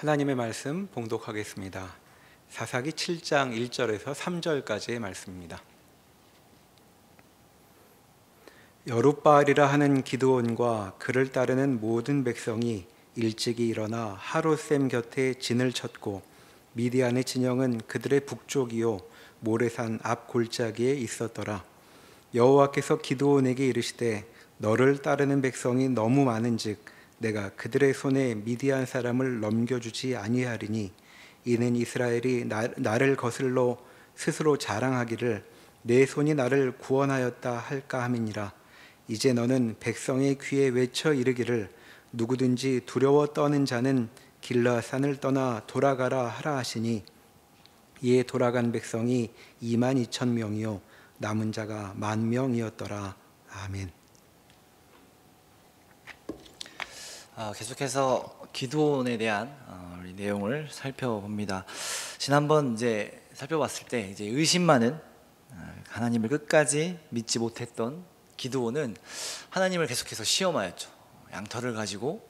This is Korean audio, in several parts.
하나님의 말씀 봉독하겠습니다. 사사기 7장 1절에서 3절까지의 말씀입니다. 여룻바알이라 하는 기드온과 그를 따르는 모든 백성이 일찍이 일어나 하롯셈 곁에 진을 쳤고 미디안의 진영은 그들의 북쪽이요 모레산 앞 골짜기에 있었더라. 여호와께서 기드온에게 이르시되 너를 따르는 백성이 너무 많은즉 내가 그들의 손에 미디안 사람을 넘겨주지 아니하리니 이는 이스라엘이 나를 거슬러 스스로 자랑하기를 내 손이 나를 구원하였다 할까 함이니라. 이제 너는 백성의 귀에 외쳐 이르기를 누구든지 두려워 떠는 자는 길라산을 떠나 돌아가라 하라 하시니 이에 돌아간 백성이 22,000명이요 남은 자가 10,000명이었더라. 아멘. 계속해서 기드온에 대한 우리 내용을 살펴봅니다. 지난번 이제 살펴봤을 때 이제 의심 많은 하나님을 끝까지 믿지 못했던 기드온은 하나님을 계속해서 시험하였죠. 양털을 가지고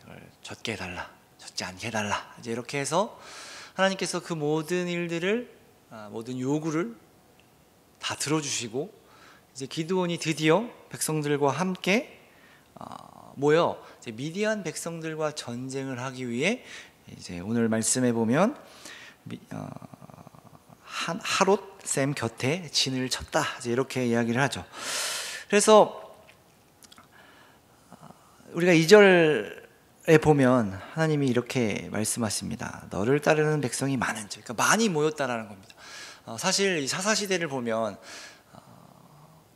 이걸 젖게 해달라, 젖지 않게 해달라. 이제 이렇게 해서 하나님께서 그 모든 일들을 모든 요구를 다 들어주시고 이제 기드온이 드디어 백성들과 함께 모여 이제 미디안 백성들과 전쟁을 하기 위해 이제 오늘 말씀해 보면 하롯셈 곁에 진을 쳤다. 이제 이렇게 이야기를 하죠. 그래서 우리가 2절에 보면 하나님이 이렇게 말씀하십니다. 너를 따르는 백성이 많은지, 그러니까 많이 모였다라는 겁니다. 사실 이 사사 시대를 보면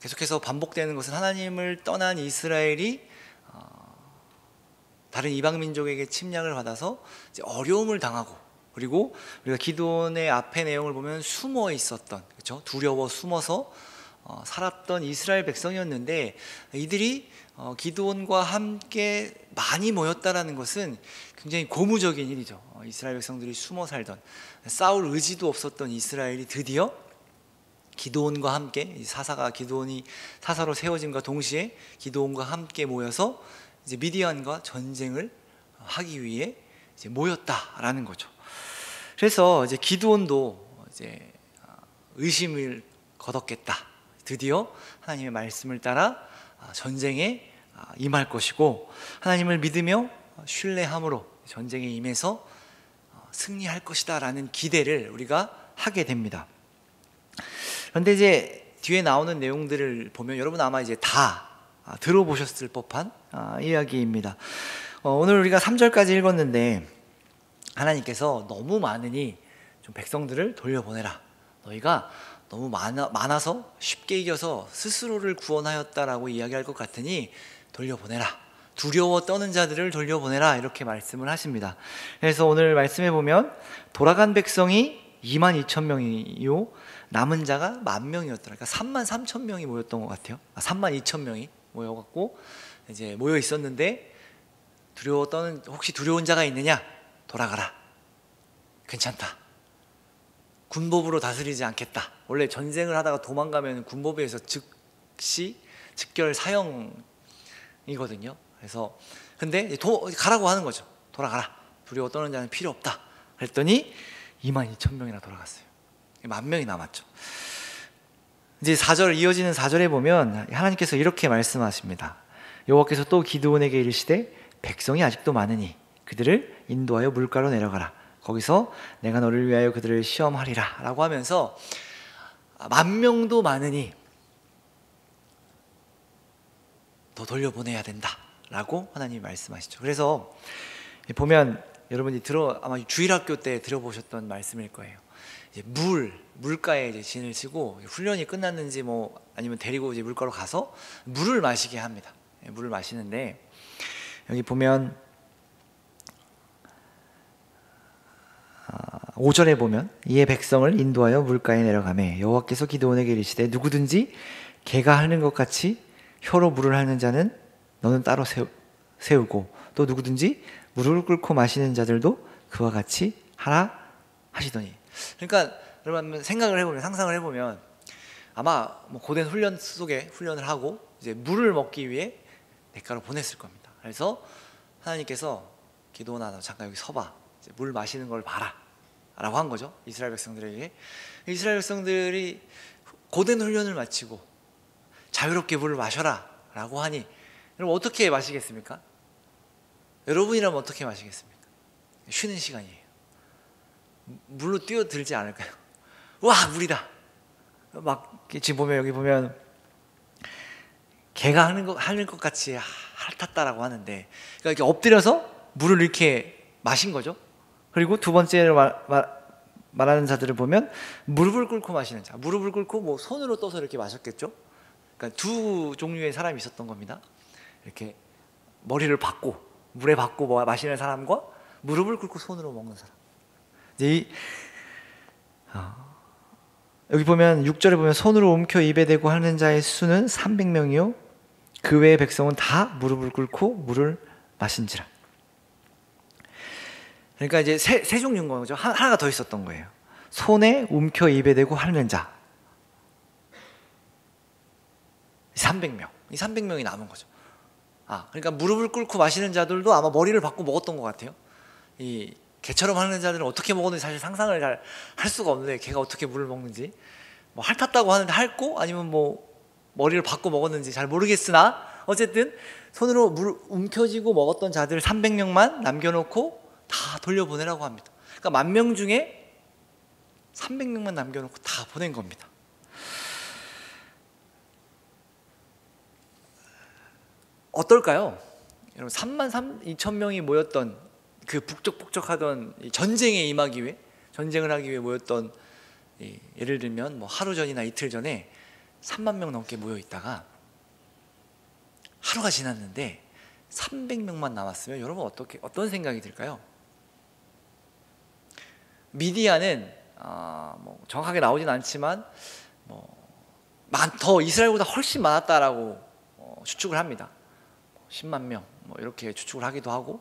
계속해서 반복되는 것은 하나님을 떠난 이스라엘이 다른 이방 민족에게 침략을 받아서 이제 어려움을 당하고, 그리고 우리가 기드온의 앞의 내용을 보면 숨어 있었던, 그렇죠? 두려워 숨어서 살았던 이스라엘 백성이었는데 이들이 기드온과 함께 많이 모였다라는 것은 굉장히 고무적인 일이죠. 이스라엘 백성들이 숨어 살던, 싸울 의지도 없었던 이스라엘이 드디어 기드온과 함께, 기드온이 사사로 세워짐과 동시에 기드온과 함께 모여서 이제 미디안과 전쟁을 하기 위해 이제 모였다라는 거죠. 그래서 이제 기드온도 이제 의심을 거뒀겠다. 드디어 하나님의 말씀을 따라 전쟁에 임할 것이고 하나님을 믿으며 신뢰함으로 전쟁에 임해서 승리할 것이다라는 기대를 우리가 하게 됩니다. 그런데 이제 뒤에 나오는 내용들을 보면 여러분 아마 이제 다 들어보셨을 법한 이야기입니다. 오늘 우리가 3절까지 읽었는데 하나님께서 너무 많으니 좀 백성들을 돌려보내라. 너희가 너무 많아서 쉽게 이겨서 스스로를 구원하였다라고 이야기할 것 같으니 돌려보내라. 두려워 떠는 자들을 돌려보내라. 이렇게 말씀을 하십니다. 그래서 오늘 말씀해 보면 돌아간 백성이 22,000명이요 남은 자가 10,000명이었더라. 그러니까 33,000명이 모였던 것 같아요. 32,000명이 모여갖고 이제 모여 있었는데 두려워 떠는, 혹시 두려운 자가 있느냐? 돌아가라. 괜찮다. 군법으로 다스리지 않겠다. 원래 전쟁을 하다가 도망가면 군법에 의해서 즉시 즉결 사형이거든요. 그래서 근데 가라고 하는 거죠. 돌아가라. 두려워 떠는 자는 필요 없다. 그랬더니 22,000명이나 돌아갔어요. 10,000명이 남았죠. 이제 4절 이어지는 4절에 보면 하나님께서 이렇게 말씀하십니다. 여호와께서 또 기드온에게 이르시되 백성이 아직도 많으니 그들을 인도하여 물가로 내려가라. 거기서 내가 너를 위하여 그들을 시험하리라 라고 하면서 10,000명도 많으니 더 돌려보내야 된다 라고 하나님이 말씀하시죠. 그래서 보면 여러분이 아마 주일학교 때 들어보셨던 말씀일 거예요. 이제 물가에 이제 진을 치고 훈련이 끝났는지 아니면 데리고 이제 물가로 가서 물을 마시게 합니다. 물을 마시는데 여기 보면 5절에 보면 이에 백성을 인도하여 물가에 내려가매 여호와께서 기드온에게 이르시되 누구든지 개가 하는 것 같이 혀로 물을 하는 자는 너는 따로 세우고 또 누구든지 물을 끓고 마시는 자들도 그와 같이 하라 하시더니, 그러니까 여러분 상상을 해보면 아마 고된 훈련 속에 훈련을 하고 이제 물을 먹기 위해 냇가로 보냈을 겁니다. 그래서 하나님께서 기드온아 너 잠깐 여기 서봐. 이제 물 마시는 걸 봐라 라고 한 거죠. 이스라엘 백성들에게. 이스라엘 백성들이 고된 훈련을 마치고 자유롭게 물을 마셔라 라고 하니 여러분 어떻게 마시겠습니까? 여러분이라면 어떻게 마시겠습니까? 쉬는 시간이에요. 물로 뛰어들지 않을까요? 와, 물이다. 막 지금 보면 여기 보면 개가 하는 것 같이 핥았다라고 하는데, 그러니까 이렇게 엎드려서 물을 이렇게 마신 거죠. 그리고 두 번째로 말하는 자들을 보면 무릎을 꿇고 마시는 자, 무릎을 꿇고 뭐 손으로 떠서 이렇게 마셨겠죠. 그러니까 두 종류의 사람이 있었던 겁니다. 이렇게 머리를 받고 물에 받고 마시는 사람과 무릎을 꿇고 손으로 먹는 사람. 이제 여기 보면 6절에 보면 손으로 움켜 입에 대고 하는 자의 수는 300명이요 그 외의 백성은 다 무릎을 꿇고 물을 마신지라. 그러니까 이제 세 종류인 거죠. 하나가 더 있었던 거예요. 손에 움켜 입에 대고 하는 자 300명. 이 300명이 남은 거죠. 그러니까 무릎을 꿇고 마시는 자들도 아마 머리를 받고 먹었던 것 같아요. 이 개처럼 하는 자들은 어떻게 먹었는지 사실 상상을 잘 할 수가 없는데, 개가 어떻게 물을 먹는지 뭐 핥았다고 하는데 핥고 아니면 뭐 머리를 받고 먹었는지 잘 모르겠으나 어쨌든 손으로 물 움켜쥐고 먹었던 자들 300명만 남겨놓고 다 돌려보내라고 합니다. 그러니까 10,000명 중에 300명만 남겨놓고 다 보낸 겁니다. 어떨까요? 여러분 32,000명이 모였던 그 북적북적하던 전쟁에 임하기 위해, 전쟁을 하기 위해 모였던, 예를 들면 뭐 하루 전이나 이틀 전에 30,000명 넘게 모여 있다가 하루가 지났는데 300명만 남았으면 여러분 어떤 생각이 들까요? 미디안은 뭐 정확하게 나오진 않지만 더 이스라엘보다 훨씬 많았다라고 추측을 합니다. 10만 명 뭐 이렇게 추측을 하기도 하고.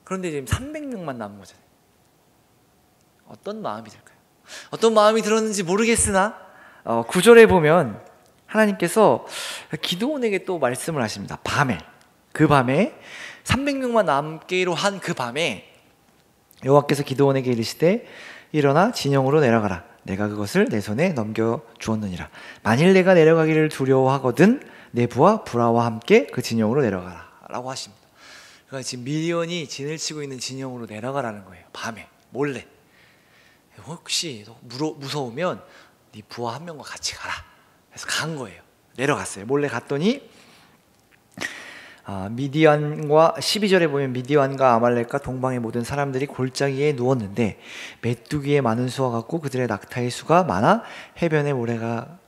그런데 지금 300명만 남은 거잖아요. 어떤 마음이 들까요? 어떤 마음이 들었는지 모르겠으나 9절에 보면 하나님께서 기드온에게 또 말씀을 하십니다. 그 밤에 300명만 남기로 한 그 밤에 여호와께서 기드온에게 이르시되 일어나 진영으로 내려가라. 내가 그것을 내 손에 넘겨 주었느니라. 만일 내가 내려가기를 두려워하거든 내 부하 브라와 함께 그 진영으로 내려가라 라고 하십니다. 그러니까 지금 미디안이 진을 치고 있는 진영으로 내려가라는 거예요. 밤에 몰래. 혹시 무서우면 네 부하 한 명과 같이 가라. 그래서 간 거예요. 내려갔어요. 몰래 갔더니 미디안과 12절에 보면 미디안과 아말렉과 동방의 모든 사람들이 골짜기에 누웠는데 메뚜기의 많은 수와 같고 그들의 낙타의 수가 많아 해변의 모래가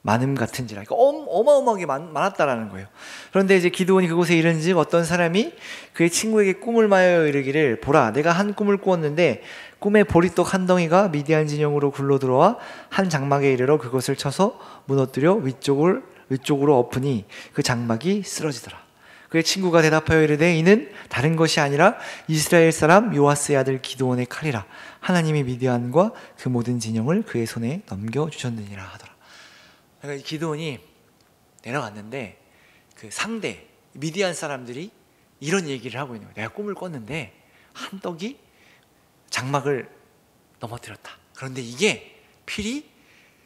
많음 같은지라. 그러니까 어마어마하게 많았다라는 거예요. 그런데 이제 기드온이 그곳에 이른즉 어떤 사람이 그의 친구에게 꿈을 말하여 이르기를 보라 내가 한 꿈을 꾸었는데 꿈에 보리떡 한 덩이가 미디안 진영으로 굴러 들어와 한 장막에 이르러 그것을 쳐서 무너뜨려 위쪽으로 엎으니 그 장막이 쓰러지더라. 그의 친구가 대답하여 이르되 이는 다른 것이 아니라 이스라엘 사람 요아스의 아들 기드온의 칼이라. 하나님이 미디안과 그 모든 진영을 그의 손에 넘겨주셨느니라 하더라. 그러니까 기드온이 내려갔는데 그 상대 미디안 사람들이 이런 얘기를 하고 있는 거예요. 내가 꿈을 꿨는데 한 떡이 장막을 넘어뜨렸다. 그런데 이게 필히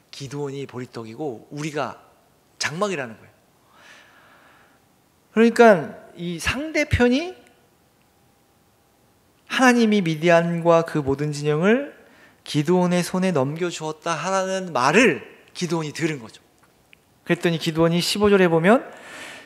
기드온이 보리떡이고 우리가 장막이라는 거예요. 그러니까 이 상대편이 하나님이 미디안과 그 모든 진영을 기드온의 손에 넘겨주었다 하라는 말을 기드온이 들은 거죠. 그랬더니 기드온이 15절에 보면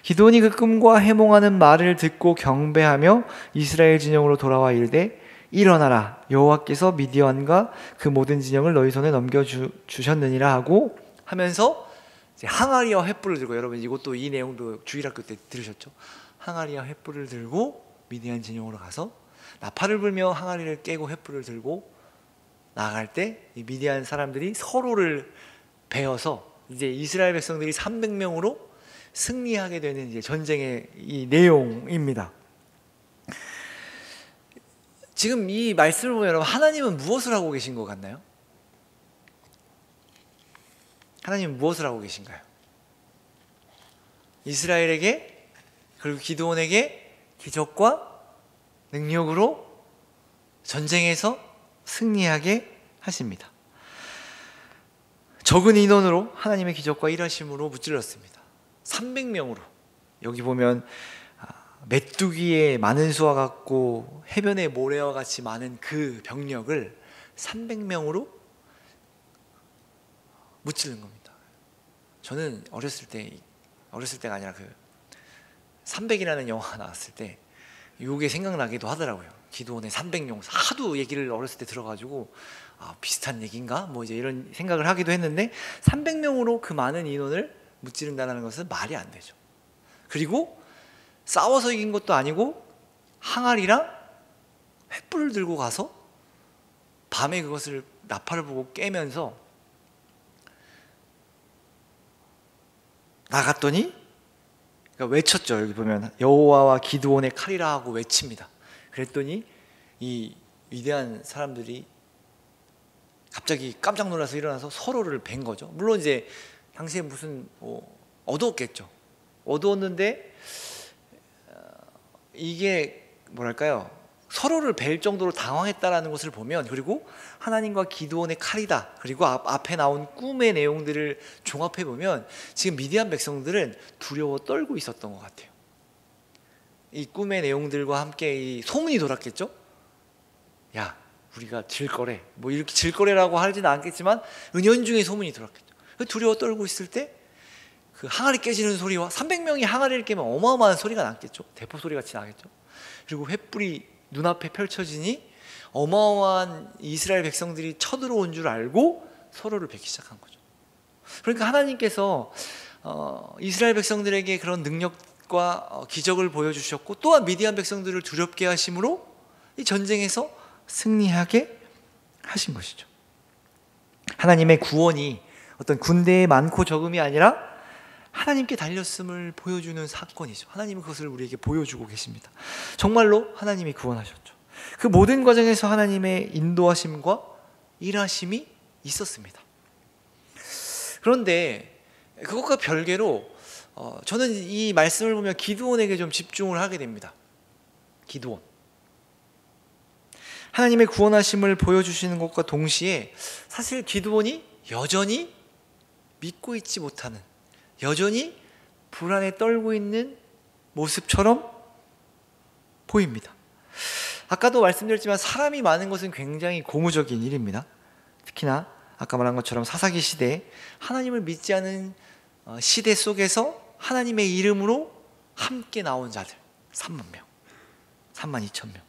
기드온이 그 꿈과 해몽하는 말을 듣고 경배하며 이스라엘 진영으로 돌아와 이르되 일어나라 여호와께서 미디안과 그 모든 진영을 너희 손에 넘겨주셨느니라 하고 하면서 이제 항아리와 횃불을 들고, 여러분 이것도 이 내용도 주일학교 때 들으셨죠? 항아리와 횃불을 들고 미디안 진영으로 가서 나팔을 불며 항아리를 깨고 횃불을 들고 나아갈 때 이 미디안 사람들이 서로를 베어서 이제 이스라엘 백성들이 300명으로 승리하게 되는 이제 전쟁의 이 내용입니다. 지금 이 말씀을 보면 여러분 하나님은 무엇을 하고 계신 것 같나요? 하나님은 무엇을 하고 계신가요? 이스라엘에게 그리고 기드온에게 기적과 능력으로 전쟁에서 승리하게 하십니다. 적은 인원으로 하나님의 기적과 일하심으로 무찔렀습니다. 300명으로. 여기 보면 메뚜기의 많은 수와 같고 해변의 모래와 같이 많은 그 병력을 300명으로 무찌른 겁니다. 저는 어렸을 때가 아니라 그 300이라는 영화가 나왔을 때 이게 생각나기도 하더라고요. 기드온의 300용. 하도 얘기를 어렸을 때 들어가지고 비슷한 얘기인가? 뭐 이제 이런 생각을 하기도 했는데 300명으로 그 많은 인원을 무찌른다는 것은 말이 안 되죠. 그리고 싸워서 이긴 것도 아니고 항아리랑 횃불을 들고 가서 밤에 그것을 나팔을 보고 깨면서 나갔더니 그러니까 외쳤죠. 여기 보면 여호와와 기드온의 칼이라 하고 외칩니다. 그랬더니 이 위대한 사람들이 갑자기 깜짝 놀라서 일어나서 서로를 벤 거죠. 물론 이제 당시에 무슨 어두웠겠죠. 어두웠는데 이게 뭐랄까요? 서로를 뵐 정도로 당황했다라는 것을 보면, 그리고 하나님과 기드온의 칼이다, 그리고 앞에 나온 꿈의 내용들을 종합해 보면 지금 미디안 백성들은 두려워 떨고 있었던 것 같아요. 이 꿈의 내용들과 함께 이 소문이 돌았겠죠. 야, 우리가 질 거래. 뭐 이렇게 질 거래라고 하지는 않겠지만 은연중에 소문이 돌았겠죠. 두려워 떨고 있을 때 그 항아리 깨지는 소리와 300명이 항아리를 깨면 어마어마한 소리가 났겠죠. 대포 소리 같이 나겠죠. 그리고 횃불이 눈앞에 펼쳐지니 어마어마한 이스라엘 백성들이 쳐들어온 줄 알고 서로를 뵙기 시작한 거죠. 그러니까 하나님께서 이스라엘 백성들에게 그런 능력과 기적을 보여주셨고, 또한 미디안 백성들을 두렵게 하심으로 이 전쟁에서 승리하게 하신 것이죠. 하나님의 구원이 어떤 군대의 많고 적음이 아니라 하나님께 달렸음을 보여주는 사건이죠. 하나님은 그것을 우리에게 보여주고 계십니다. 정말로 하나님이 구원하셨죠. 그 모든 과정에서 하나님의 인도하심과 일하심이 있었습니다. 그런데 그것과 별개로 저는 이 말씀을 보면 기드온에게 좀 집중을 하게 됩니다. 기드온. 하나님의 구원하심을 보여주시는 것과 동시에 사실 기드온이 여전히 믿고 있지 못하는, 여전히 불안에 떨고 있는 모습처럼 보입니다. 아까도 말씀드렸지만 사람이 많은 것은 굉장히 고무적인 일입니다. 특히나 아까 말한 것처럼 사사기 시대에 하나님을 믿지 않은 시대 속에서 하나님의 이름으로 함께 나온 자들 3만 명, 3만 2천 명.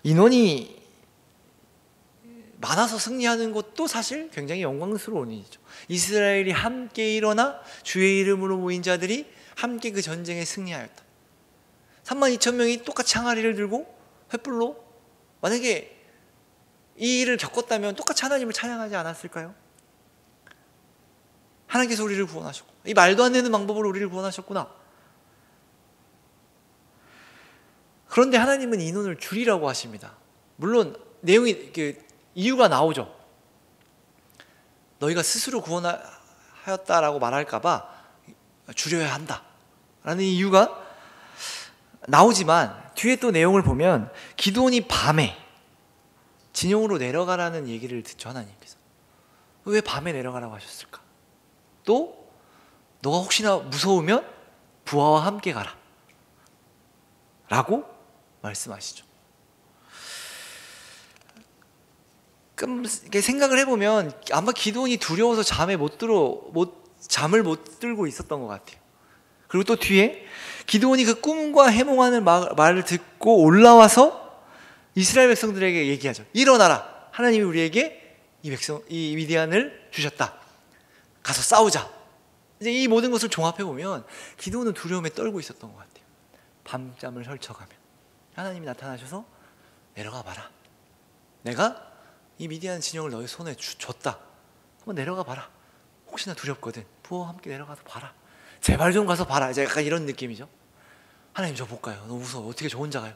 인원이 많아서 승리하는 것도 사실 굉장히 영광스러운 일이죠. 이스라엘이 함께 일어나 주의 이름으로 모인 자들이 함께 그 전쟁에 승리하였다. 3만 2천 명이 똑같이 항아리를 들고 횃불로, 만약에 이 일을 겪었다면 똑같이 하나님을 찬양하지 않았을까요? 하나님께서 우리를 구원하셨고, 이 말도 안 되는 방법으로 우리를 구원하셨구나. 그런데 하나님은 인원을 줄이라고 하십니다. 물론 내용이 이유가 나오죠. 너희가 스스로 구원하였다라고 말할까 봐 줄여야 한다라는 이유가 나오지만, 뒤에 또 내용을 보면 기드온이 밤에 진영으로 내려가라는 얘기를 듣죠. 하나님께서 왜 밤에 내려가라고 하셨을까? 또 너가 혹시나 무서우면 부하와 함께 가라 라고 말씀하시죠. 이렇게 생각을 해보면 아마 기드온이 두려워서 잠을 못 들고 있었던 것 같아요. 그리고 또 뒤에 기드온이 그 꿈과 해몽하는 말을 듣고 올라와서 이스라엘 백성들에게 얘기하죠. 일어나라. 하나님이 우리에게 이 미디안을 주셨다. 가서 싸우자. 이제 이 모든 것을 종합해 보면 기드온은 두려움에 떨고 있었던 것 같아요. 밤잠을 설쳐가며 하나님이 나타나셔서 내려가 봐라. 내가 이 미디안 진영을 너희 손에 줬다. 한번 내려가 봐라. 혹시나 두렵거든. 부하와 함께 내려가서 봐라. 제발 좀 가서 봐라. 이제 약간 이런 느낌이죠. 하나님 저 못 가요. 너무 무서워. 어떻게 저 혼자 가요?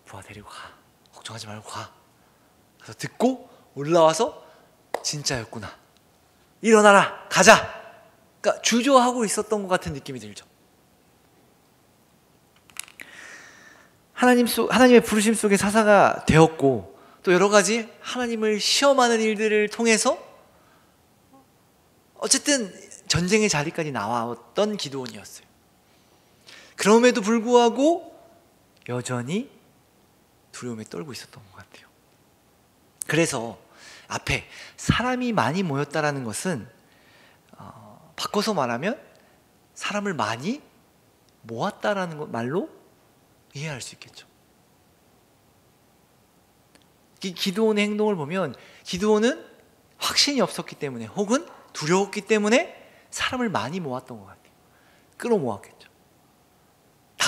부하 데리고 가. 걱정하지 말고 가. 그래서 듣고 올라와서 진짜였구나. 일어나라. 가자. 그러니까 주저하고 있었던 것 같은 느낌이 들죠. 하나님의 부르심 속에 사사가 되었고, 또 여러 가지 하나님을 시험하는 일들을 통해서 어쨌든 전쟁의 자리까지 나왔던 기드온이었어요. 그럼에도 불구하고 여전히 두려움에 떨고 있었던 것 같아요. 그래서 앞에 사람이 많이 모였다라는 것은 바꿔서 말하면 사람을 많이 모았다라는 말로 이해할 수 있겠죠. 이 기드온의 행동을 보면 기드온은 확신이 없었기 때문에 혹은 두려웠기 때문에 사람을 많이 모았던 것 같아요. 끌어모았겠죠. 다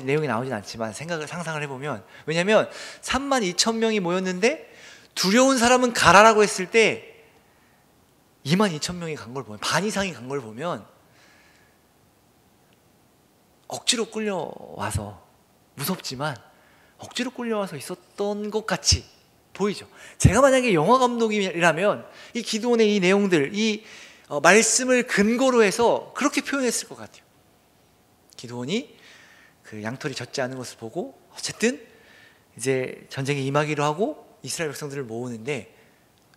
내용이 나오진 않지만 상상을 해보면, 왜냐하면 32,000명이 모였는데 두려운 사람은 가라라고 했을 때 22,000명이 간 걸 보면, 반 이상이 간 걸 보면 억지로 끌려와서, 무섭지만 억지로 끌려와서 있었던 것 같이 보이죠. 제가 만약에 영화 감독이라면 이 기드온의 이 내용들, 이 말씀을 근거로 해서 그렇게 표현했을 것 같아요. 기드온이 그 양털이 젖지 않은 것을 보고 어쨌든 이제 전쟁에 임하기로 하고 이스라엘 백성들을 모으는데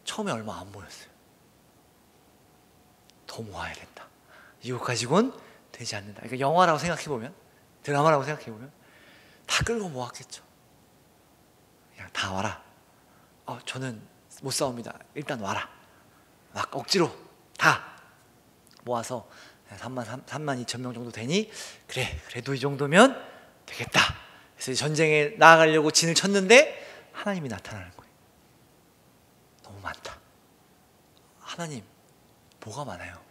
처음에 얼마 안 모였어요. 더 모아야 된다. 이것 가지고는 되지 않는다. 그러니까 영화라고 생각해보면, 드라마라고 생각해보면 다 끌고 모았겠죠. 그냥 다 와라. 저는 못 싸웁니다. 일단 와라. 막 억지로 다 모아서 32,000명 정도 되니 그래도 이 정도면 되겠다. 그래서 전쟁에 나아가려고 진을 쳤는데 하나님이 나타나는 거예요. 너무 많다. 하나님, 뭐가 많아요?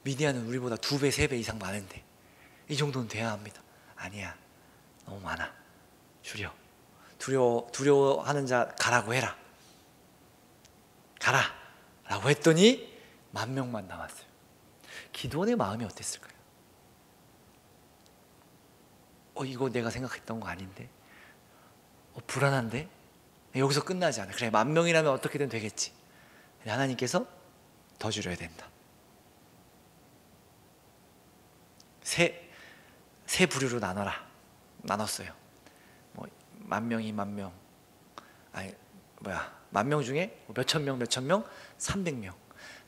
미디안은 우리보다 2배, 3배 이상 많은데 이 정도는 돼야 합니다. 아니야, 너무 많아. 줄여. 두려워하는 자 가라고 해라. 가라 라고 했더니 10,000명만 남았어요. 기드온의 마음이 어땠을까요? 이거 내가 생각했던 거 아닌데, 불안한데, 여기서 끝나지 않아. 그래, 10,000명이라면 어떻게든 되겠지. 근데 하나님께서 더 줄여야 된다. 세 부류로 나눴어요. 10,000명이 10,000명, 아니 10,000명 중에 몇천 명 300명.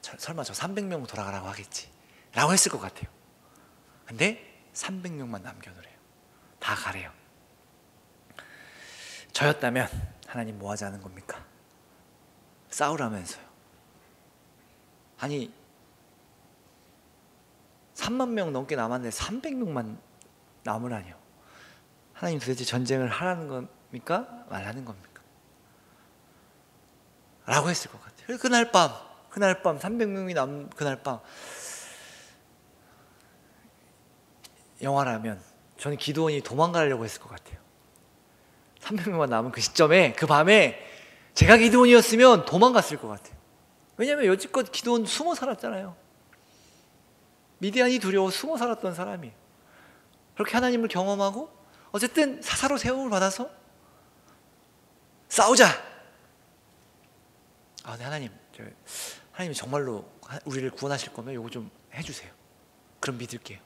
설마 저 300명 돌아가라고 하겠지 라고 했을 것 같아요. 근데 300명만 남겨놓으래요. 다 가래요. 저였다면 하나님 뭐 하자는 겁니까? 싸우라면서요. 아니 30,000명 넘게 남았는데 300명만 남으라니요. 하나님 도대체 전쟁을 하라는 겁니까? 말하는 겁니까? 라고 했을 것 같아요. 그날 밤 300명이 남은 그날 밤, 영화라면 저는 기드온이 도망가려고 했을 것 같아요. 300명만 남은 그 시점에, 그 밤에 제가 기드온이었으면 도망갔을 것 같아요. 왜냐하면 여지껏 기드온 숨어 살았잖아요. 미디안이 두려워 숨어 살았던 사람이에요. 그렇게 하나님을 경험하고 어쨌든 사사로 세움을 받아서 싸우자. 근데 하나님이 정말로 우리를 구원하실 거면 요거 좀 해주세요. 그럼 믿을게요.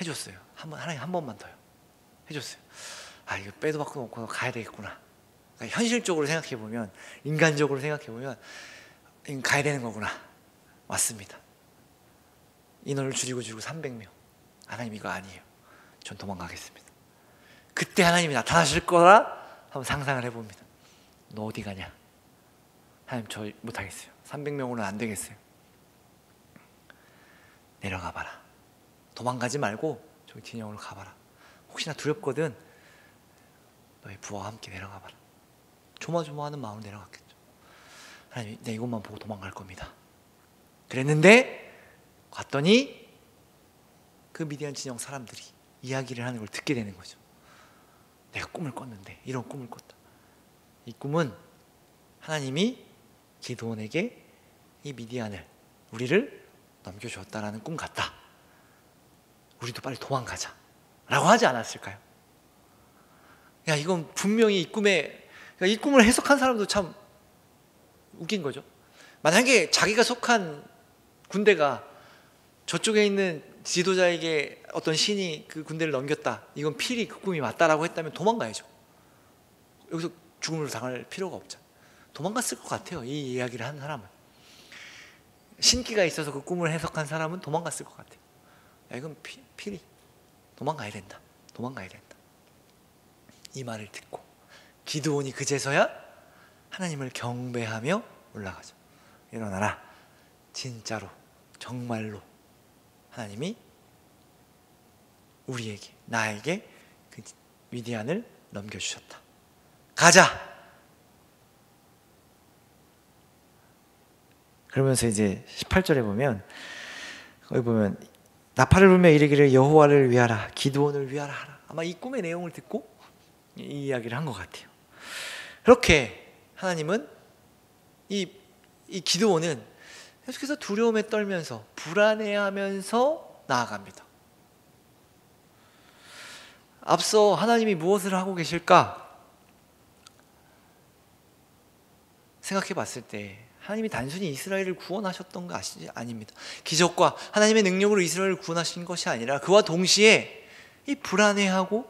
해줬어요. 하나님 한 번만 더요. 해줬어요. 이거 빼도 박도 놓고 가야 되겠구나. 그러니까 현실적으로 생각해보면, 인간적으로 생각해보면 가야 되는 거구나. 맞습니다. 인원을 줄이고 300명. 하나님 이거 아니에요. 전 도망가겠습니다. 그때 하나님이 나타나실 거라 한번 상상을 해봅니다. 너 어디 가냐? 하나님 저 못하겠어요. 300명으로는 안 되겠어요. 내려가 봐라. 도망가지 말고 저기 진영으로 가봐라. 혹시나 두렵거든 너희 부하와 함께 내려가 봐라. 조마조마하는 마음으로 내려갔겠죠. 하나님, 내 이것만 보고 도망갈 겁니다. 그랬는데 갔더니 그 미디안 진영 사람들이 이야기를 하는 걸 듣게 되는 거죠. 내가 꿈을 꿨는데 이런 꿈을 꿨다. 이 꿈은 하나님이 기드온에게 이 미디안을, 우리를 넘겨주었다라는 꿈 같다. 우리도 빨리 도망가자 라고 하지 않았을까요? 이건 분명히 이 꿈을 해석한 사람도 참 웃긴 거죠. 만약에 자기가 속한 군대가 저쪽에 있는 지도자에게 어떤 신이 그 군대를 넘겼다, 이건 필히 그 꿈이 맞다라고 했다면 도망가야죠. 여기서 죽음을 당할 필요가 없죠. 도망갔을 것 같아요. 이 이야기를 한 사람은, 신기가 있어서 그 꿈을 해석한 사람은 도망갔을 것 같아요. 야, 이건 필히 도망가야 된다. 도망가야 된다. 이 말을 듣고 기드온이 그제서야 하나님을 경배하며 올라가죠. 일어나라. 진짜로 정말로 하나님이 우리에게, 나에게 그 미디안을 넘겨주셨다. 가자. 그러면서 이제 18절에 보면, 거기 보면 나팔을 불며 이르기를 여호와를 위하라, 기드온을 위하라 하라. 아마 이 꿈의 내용을 듣고 이 이야기를 한 것 같아요. 그렇게 하나님은 이 기드온은 계속해서 두려움에 떨면서 불안해하면서 나아갑니다. 앞서 하나님이 무엇을 하고 계실까 생각해 봤을 때, 하나님이 단순히 이스라엘을 구원하셨던 거 아닙니다. 기적과 하나님의 능력으로 이스라엘을 구원하신 것이 아니라 그와 동시에 이 불안해하고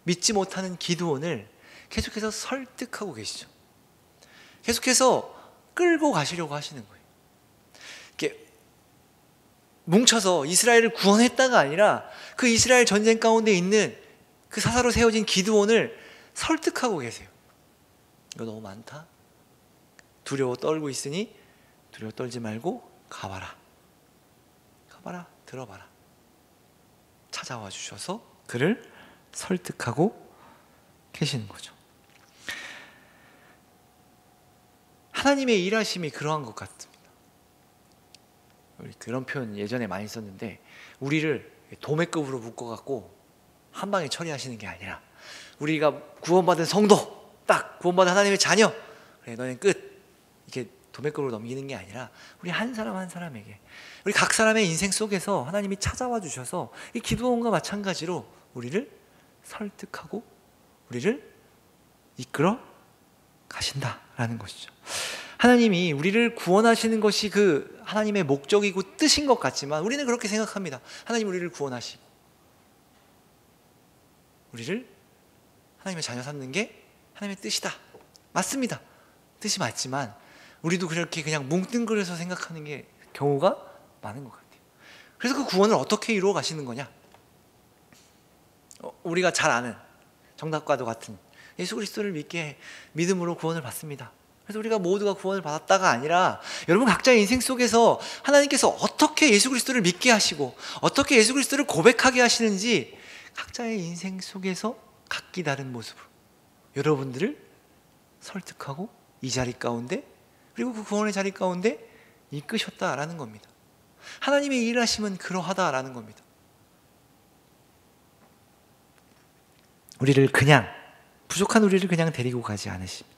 믿지 못하는 기드온을 계속해서 설득하고 계시죠. 계속해서 끌고 가시려고 하시는 거예요. 이렇게 뭉쳐서 이스라엘을 구원했다가 아니라 그 이스라엘 전쟁 가운데 있는 그 사사로 세워진 기드온을 설득하고 계세요. 이거 너무 많다. 두려워 떨고 있으니 두려워 떨지 말고 가봐라. 가봐라. 들어봐라. 찾아와 주셔서 그를 설득하고 계시는 거죠. 하나님의 일하심이 그러한 것 같습니다. 우리 그런 표현 예전에 많이 썼는데, 우리를 도매급으로 묶어갖고 한 방에 처리하시는 게 아니라, 우리가 구원받은 성도, 딱 구원받은 하나님의 자녀, 그래 너는 끝, 이렇게 도매급으로 넘기는 게 아니라 우리 한 사람 한 사람에게, 우리 각 사람의 인생 속에서 하나님이 찾아와 주셔서 이 기드온과 마찬가지로 우리를 설득하고 우리를 이끌어 가신다라는 것이죠. 하나님이 우리를 구원하시는 것이 그 하나님의 목적이고 뜻인 것 같지만, 우리는 그렇게 생각합니다. 하나님 우리를 구원하시고 우리를 하나님의 자녀 삼는 게 하나님의 뜻이다. 맞습니다. 뜻이 맞지만 우리도 그렇게 그냥 뭉뚱그려서 생각하는 게 경우가 많은 것 같아요. 그래서 그 구원을 어떻게 이루어 가시는 거냐? 우리가 잘 아는 정답과도 같은 예수 그리스도를 믿음으로 구원을 받습니다. 그래서 우리가 모두가 구원을 받았다가 아니라, 여러분 각자의 인생 속에서 하나님께서 어떻게 예수 그리스도를 믿게 하시고 어떻게 예수 그리스도를 고백하게 하시는지, 각자의 인생 속에서 각기 다른 모습으로 여러분들을 설득하고 이 자리 가운데, 그리고 그 구원의 자리 가운데 이끄셨다라는 겁니다. 하나님의 일하심은 그러하다라는 겁니다. 우리를 그냥, 부족한 우리를 그냥 데리고 가지 않으십니다.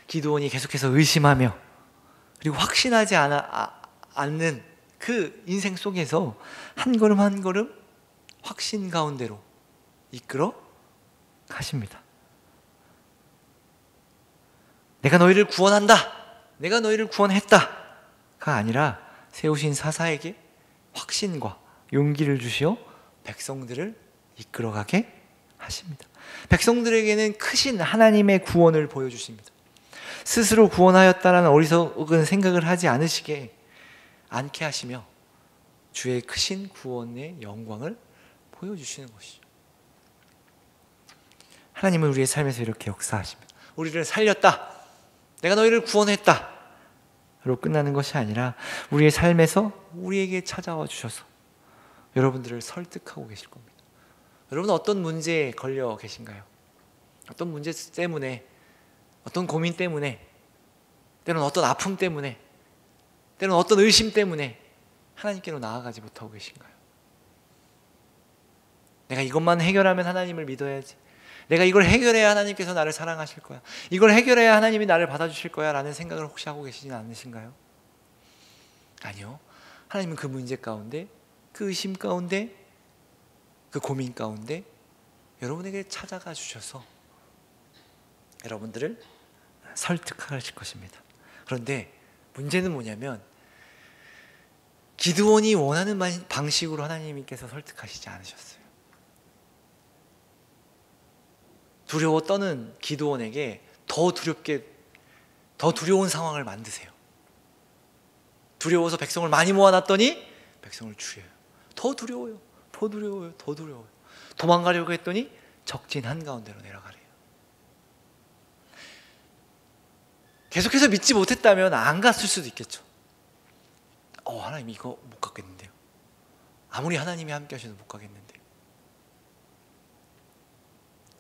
기드온이 계속해서 의심하며 그리고 확신하지 않는 그 인생 속에서 한 걸음 한 걸음 확신 가운데로 이끌어 가십니다. 내가 너희를 구원한다, 내가 너희를 구원했다가 아니라 세우신 사사에게 확신과 용기를 주시어 백성들을 이끌어가게 하십니다. 백성들에게는 크신 하나님의 구원을 보여주십니다. 스스로 구원하였다라는 어리석은 생각을 하지 않게 하시며 주의 크신 구원의 영광을 보여주시는 것이죠. 하나님은 우리의 삶에서 이렇게 역사하십니다. 우리를 살렸다, 내가 너희를 구원했다 로 끝나는 것이 아니라 우리의 삶에서 우리에게 찾아와 주셔서 여러분들을 설득하고 계실 겁니다. 여러분 어떤 문제에 걸려 계신가요? 어떤 문제 때문에, 어떤 고민 때문에, 때로는 어떤 아픔 때문에, 때로는 어떤 의심 때문에 하나님께로 나아가지 못하고 계신가요? 내가 이것만 해결하면 하나님을 믿어야지, 내가 이걸 해결해야 하나님께서 나를 사랑하실 거야, 이걸 해결해야 하나님이 나를 받아주실 거야 라는 생각을 혹시 하고 계시진 않으신가요? 아니요. 하나님은 그 문제 가운데, 그 의심 가운데, 그 고민 가운데 여러분에게 찾아가 주셔서 여러분들을 설득하실 것입니다. 그런데 문제는 뭐냐면, 기드온이 원하는 방식으로 하나님께서 설득하시지 않으셨어요. 두려워 떠는 기드온에게 더 두려운 상황을 만드세요. 두려워서 백성을 많이 모아놨더니 백성을 죽여요. 더 두려워요. 도망가려고 했더니 적진 한가운데로 내려가래요. 계속해서 믿지 못했다면 안 갔을 수도 있겠죠. 하나님 이거 못 갔겠는데요. 아무리 하나님이 함께 하셔도 못 가겠는데요.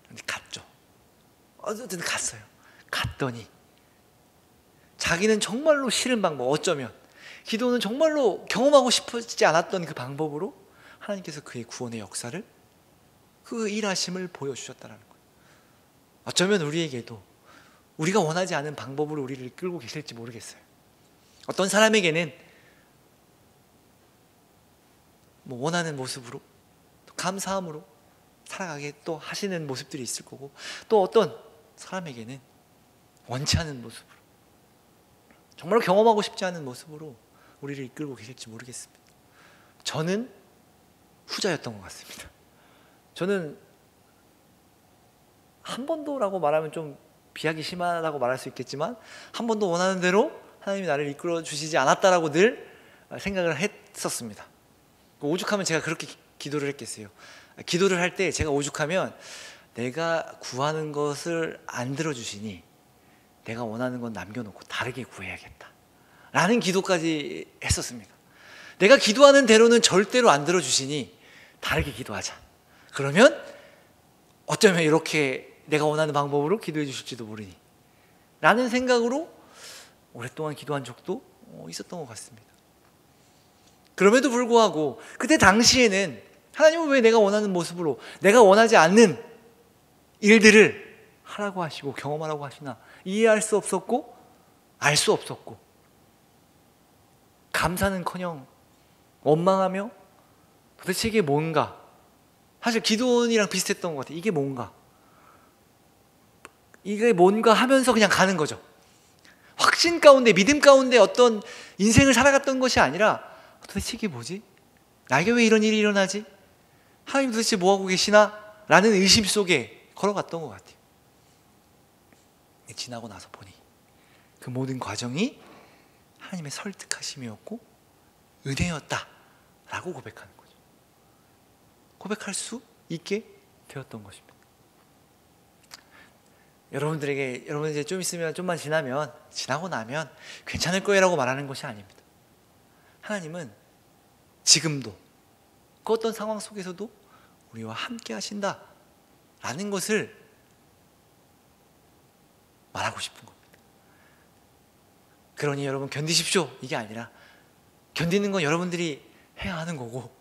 근데 갔죠. 어쨌든 갔어요. 갔더니 자기는 정말로 싫은 방법, 어쩌면 기도는 정말로 경험하고 싶지 않았던 그 방법으로 하나님께서 그의 구원의 역사를, 그 일하심을 보여주셨다는 거예요. 어쩌면 우리에게도 우리가 원하지 않은 방법으로 우리를 끌고 계실지 모르겠어요. 어떤 사람에게는 원하는 모습으로, 또 감사함으로 살아가게 또 하시는 모습들이 있을 거고, 또 어떤 사람에게는 원치 않은 모습으로, 정말로 경험하고 싶지 않은 모습으로 우리를 이끌고 계실지 모르겠습니다. 저는 후자였던 것 같습니다. 저는 한 번도라고 말하면 좀 비하기 심하다고 말할 수 있겠지만, 한 번도 원하는 대로 하나님이 나를 이끌어 주시지 않았다라고 늘 생각을 했었습니다. 오죽하면 제가 그렇게 기도를 했겠어요. 기도를 할 때 제가 오죽하면 내가 구하는 것을 안 들어주시니 내가 원하는 건 남겨놓고 다르게 구해야겠다 라는 기도까지 했었습니다. 내가 기도하는 대로는 절대로 안 들어주시니 다르게 기도하자. 그러면 어쩌면 이렇게 내가 원하는 방법으로 기도해 주실지도 모르니 라는 생각으로 오랫동안 기도한 적도 있었던 것 같습니다. 그럼에도 불구하고 그때 당시에는 하나님은 왜 내가 원하는 모습으로, 내가 원하지 않는 일들을 하라고 하시고 경험하라고 하시나 이해할 수 없었고 알 수 없었고, 감사는커녕 원망하며 도대체 이게 뭔가, 사실 기도원이랑 비슷했던 것 같아요. 이게 뭔가 하면서 그냥 가는 거죠. 확신 가운데, 믿음 가운데 어떤 인생을 살아갔던 것이 아니라 도대체 이게 뭐지? 나에게 왜 이런 일이 일어나지? 하나님 도대체 뭐하고 계시나? 라는 의심 속에 걸어갔던 것 같아요. 지나고 나서 보니 그 모든 과정이 하나님의 설득하심이었고 은혜였다라고 고백하는 거죠. 고백할 수 있게 되었던 것입니다. 여러분들에게, 여러분 이제 좀 있으면, 좀만 지나고 나면 괜찮을 거예요라고 말하는 것이 아닙니다. 하나님은 지금도 그 어떤 상황 속에서도 우리와 함께 하신다 라는 것을 말하고 싶은 겁니다. 그러니 여러분 견디십시오 이게 아니라, 견디는 건 여러분들이 해야 하는 거고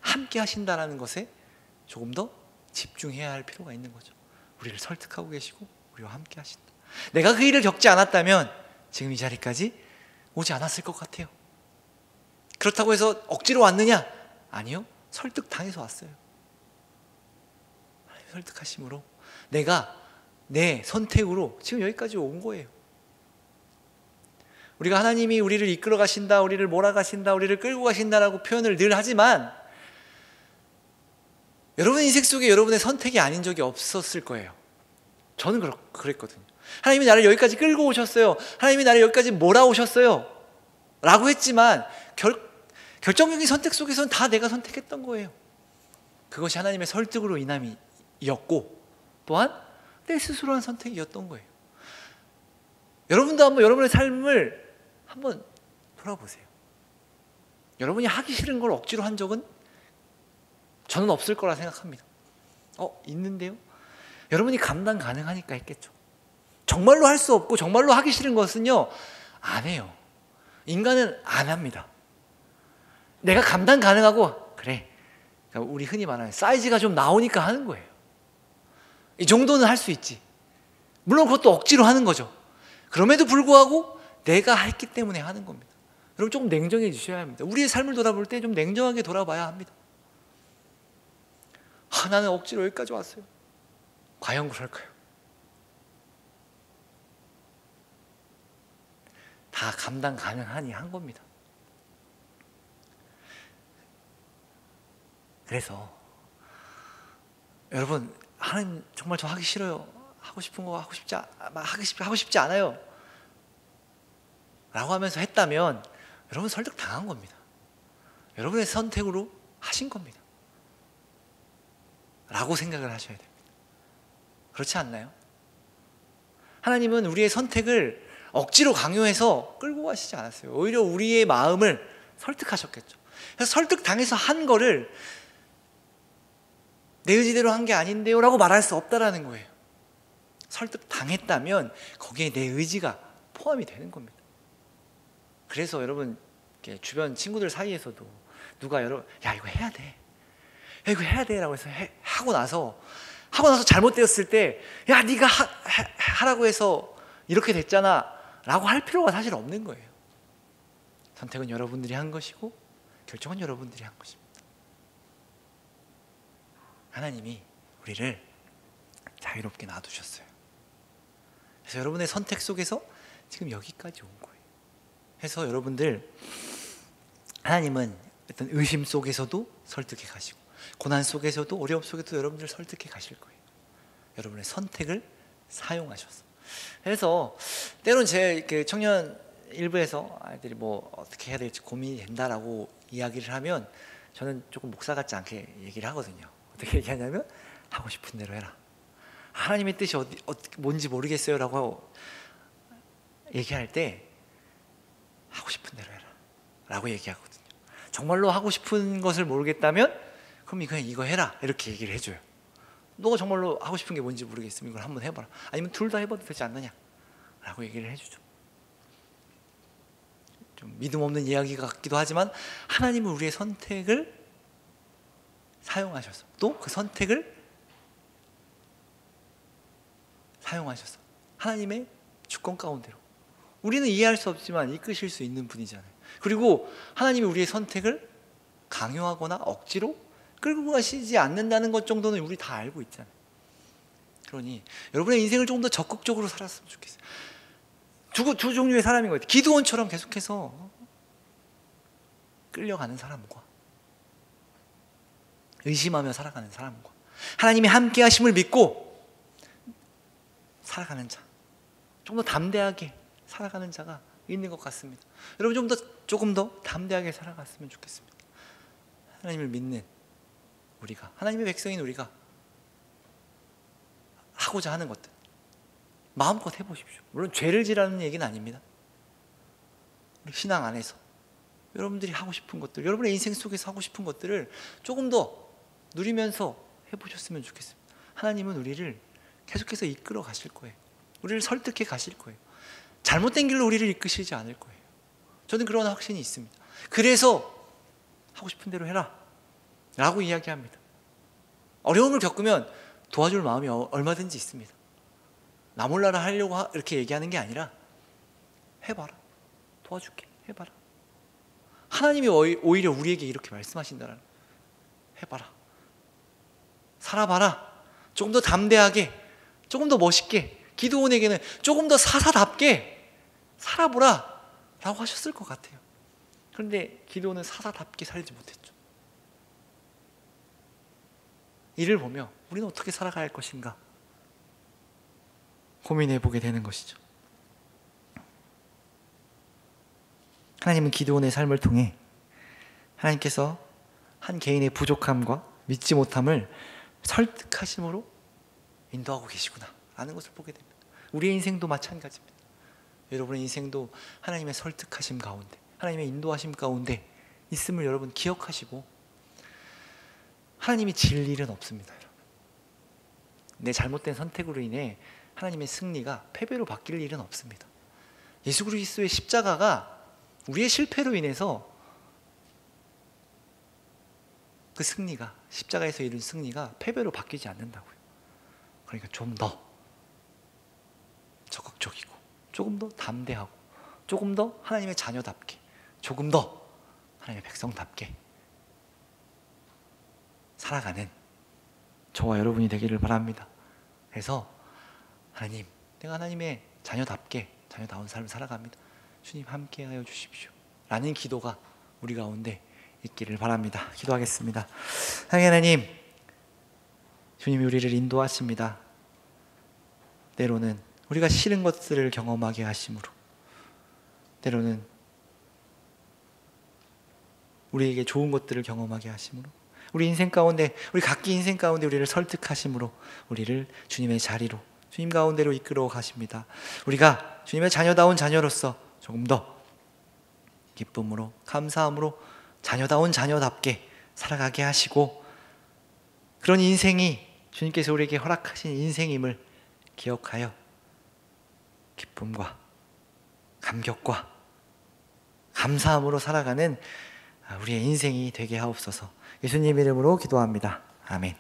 함께 하신다라는 것에 조금 더 집중해야 할 필요가 있는 거죠. 우리를 설득하고 계시고 우리와 함께 하신다. 내가 그 일을 겪지 않았다면 지금 이 자리까지 오지 않았을 것 같아요. 그렇다고 해서 억지로 왔느냐? 아니요. 설득당해서 왔어요. 하나님의 설득하심으로 내가 내 선택으로 지금 여기까지 온 거예요. 우리가 하나님이 우리를 이끌어 가신다, 우리를 몰아가신다, 우리를 끌고 가신다라고 표현을 늘 하지만 여러분 인생 속에 여러분의 선택이 아닌 적이 없었을 거예요. 저는 그랬거든요. 하나님이 나를 여기까지 끌고 오셨어요. 하나님이 나를 여기까지 몰아오셨어요 라고 했지만 결정적인 선택 속에서는 다 내가 선택했던 거예요. 그것이 하나님의 설득으로 인함이었고 또한 내 스스로 한 선택이었던 거예요. 여러분도 한번 여러분의 삶을 한번 돌아보세요. 여러분이 하기 싫은 걸 억지로 한 적은 저는 없을 거라 생각합니다. 있는데요? 여러분이 감당 가능하니까 했겠죠. 정말로 할 수 없고 정말로 하기 싫은 것은요, 안 해요. 인간은 안 합니다. 내가 감당 가능하고, 그래, 우리 흔히 말하는 사이즈가 좀 나오니까 하는 거예요. 이 정도는 할 수 있지. 물론 그것도 억지로 하는 거죠. 그럼에도 불구하고 내가 했기 때문에 하는 겁니다. 여러분 조금 냉정해 주셔야 합니다. 우리의 삶을 돌아볼 때 좀 냉정하게 돌아봐야 합니다. 나는 억지로 여기까지 왔어요. 과연 그럴까요? 다 감당 가능하니 한 겁니다. 그래서 여러분, 하나님 정말 저 하기 싫어요, 하고 싶은 거 하고 싶지 않아요 라고 하면서 했다면 여러분 설득 당한 겁니다. 여러분의 선택으로 하신 겁니다 라고 생각을 하셔야 됩니다. 그렇지 않나요? 하나님은 우리의 선택을 억지로 강요해서 끌고 가시지 않았어요. 오히려 우리의 마음을 설득하셨겠죠. 그래서 설득 당해서 한 거를 내 의지대로 한 게 아닌데요 라고 말할 수 없다라는 거예요. 설득 당했다면 거기에 내 의지가 포함이 되는 겁니다. 그래서 여러분, 주변 친구들 사이에서도 누가 야 이거 해야 돼, 야 이거 해야 돼 라고 해서 하고 나서 잘못되었을 때 야 네가 하라고 해서 이렇게 됐잖아 라고 할 필요가 사실 없는 거예요. 선택은 여러분들이 한 것이고 결정은 여러분들이 한 것입니다. 하나님이 우리를 자유롭게 놔두셨어요. 그래서 여러분의 선택 속에서 지금 여기까지 온 거예요. 그래서 여러분들, 하나님은 어떤 의심 속에서도 설득해 가시고 고난 속에서도 어려움 속에도 여러분들 설득해 가실 거예요. 여러분의 선택을 사용하셔서. 그래서 때론 제 청년 일부에서 아이들이 뭐 어떻게 해야 될지 고민이 된다라고 이야기를 하면 저는 조금 목사 같지 않게 얘기를 하거든요. 어떻게 얘기하냐면 하고 싶은 대로 해라. 하나님의 뜻이 뭔지 모르겠어요 라고 얘기할 때 하고 싶은 대로 해라 라고 얘기하거든요. 정말로 하고 싶은 것을 모르겠다면 그럼 그냥 이거 해라 이렇게 얘기를 해줘요. 너가 정말로 하고 싶은 게 뭔지 모르겠으면 이걸 한번 해봐라. 아니면 둘 다 해봐도 되지 않느냐 라고 얘기를 해주죠. 좀 믿음 없는 이야기 같기도 하지만 하나님은 우리의 선택을 사용하셔서 또 그 선택을 사용하셔서 하나님의 주권 가운데로 우리는 이해할 수 없지만 이끄실 수 있는 분이잖아요. 그리고 하나님이 우리의 선택을 강요하거나 억지로 끌고 가시지 않는다는 것 정도는 우리 다 알고 있잖아요. 그러니 여러분의 인생을 조금 더 적극적으로 살았으면 좋겠어요. 두 종류의 사람인 것 같아요. 기드온처럼 계속해서 끌려가는 사람과 의심하며 살아가는 사람과 하나님이 함께 하심을 믿고 살아가는 자, 좀 더 담대하게 살아가는 자가 있는 것 같습니다. 여러분 조금 더 담대하게 살아갔으면 좋겠습니다. 하나님을 믿는 우리가, 하나님의 백성인 우리가 하고자 하는 것들 마음껏 해보십시오. 물론 죄를 지라는 얘기는 아닙니다. 우리 신앙 안에서 여러분들이 하고 싶은 것들, 여러분의 인생 속에서 하고 싶은 것들을 조금 더 누리면서 해보셨으면 좋겠습니다. 하나님은 우리를 계속해서 이끌어 가실 거예요. 우리를 설득해 가실 거예요. 잘못된 길로 우리를 이끄시지 않을 거예요. 저는 그런 확신이 있습니다. 그래서 하고 싶은 대로 해라 라고 이야기합니다. 어려움을 겪으면 도와줄 마음이 얼마든지 있습니다. 나 몰라라 하려고 이렇게 얘기하는 게 아니라 해봐라, 도와줄게, 해봐라. 하나님이 오히려 우리에게 이렇게 말씀하신다는, 해봐라, 살아봐라, 조금 더 담대하게, 조금 더 멋있게, 기드온에게는 조금 더 사사답게 살아보라 라고 하셨을 것 같아요. 그런데 기드온은 사사답게 살지 못했죠. 이를 보며 우리는 어떻게 살아갈 것인가 고민해 보게 되는 것이죠. 하나님은 기드온의 삶을 통해 하나님께서 한 개인의 부족함과 믿지 못함을 설득하심으로 인도하고 계시구나 라는 것을 보게 됩니다. 우리의 인생도 마찬가지입니다. 여러분의 인생도 하나님의 설득하심 가운데, 하나님의 인도하심 가운데 있음을 여러분 기억하시고, 하나님이 질 일은 없습니다. 여러분, 내 잘못된 선택으로 인해 하나님의 승리가 패배로 바뀔 일은 없습니다. 예수 그리스도의 십자가가 우리의 실패로 인해서 그 승리가, 십자가에서 이룬 승리가 패배로 바뀌지 않는다고요. 그러니까 좀 더 적극적이고, 조금 더 담대하고, 조금 더 하나님의 자녀답게, 조금 더 하나님의 백성답게 살아가는 저와 여러분이 되기를 바랍니다. 그래서 하나님, 내가 하나님의 자녀답게, 자녀다운 삶을 살아갑니다. 주님 함께하여 주십시오 라는 기도가 우리 가운데 있기를 바랍니다. 기도하겠습니다. 하나님, 하나님, 주님이 우리를 인도하십니다. 때로는 우리가 싫은 것들을 경험하게 하심으로, 때로는 우리에게 좋은 것들을 경험하게 하심으로, 우리 인생 가운데, 우리 각기 인생 가운데 우리를 설득하심으로 우리를 주님의 자리로, 주님 가운데로 이끌어 가십니다. 우리가 주님의 자녀다운 자녀로서 조금 더 기쁨으로, 감사함으로 자녀다운 자녀답게 살아가게 하시고, 그런 인생이 주님께서 우리에게 허락하신 인생임을 기억하여 기쁨과 감격과 감사함으로 살아가는 우리의 인생이 되게 하옵소서. 예수님 이름으로 기도합니다. 아멘.